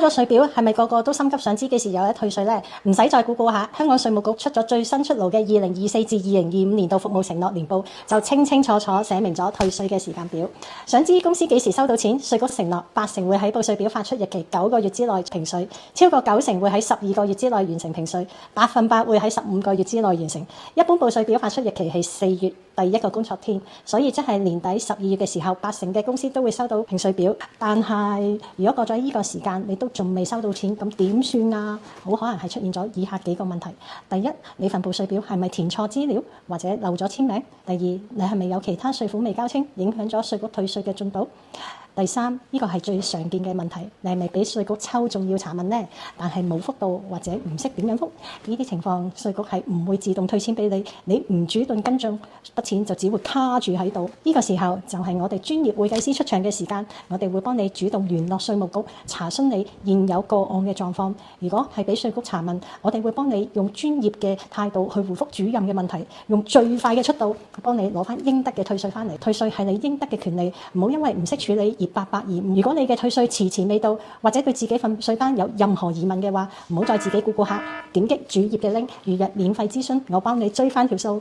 交咗稅表係咪個個都心急想知幾時有得退稅呢？唔使再估下，香港稅務局出咗最新出爐嘅2024至2025年度服務承諾年報，就清清楚楚寫明咗退稅嘅時間表。想知公司幾時收到錢？稅局承諾80%會喺報稅表發出日期9個月之內評稅，超過90%會喺12個月之內完成評稅，100%會喺15個月之內完成。一般報稅表發出日期係4月第1個工作天，所以即係年底12月嘅時候，80%嘅公司都會收到評稅表。但係如果過咗呢個時間，你都仲未收到錢，咁點算啊？好可能係出現咗以下幾個問題：第一，你份報稅表係咪填錯資料或者漏咗簽名？第二，你係咪有其他稅款未交清，影響咗稅局退稅嘅進度？第三，呢個係最常見嘅問題，你係咪俾稅局抽中要查問呢？但係冇覆到或者唔識點樣覆，呢啲情況稅局係唔會自動退錢俾你，你唔主動跟進，筆錢就只會卡住喺度。呢個時候就係我哋專業會計師出場嘅時間，我哋會幫你主動聯絡稅務局，查詢你現有個案嘅狀況。如果係俾稅局查問，我哋會幫你用專業嘅態度去回覆主任嘅問題，用最快嘅速度幫你攞翻應得嘅退稅翻嚟。退稅係你應得嘅權利，唔好因為唔識處理而白白延誤。如果你嘅退稅遲遲未到，或者對自己份稅單有任何疑問嘅話，唔好再自己估下，點擊主頁嘅 link 預約免費諮詢，我幫你追翻條數。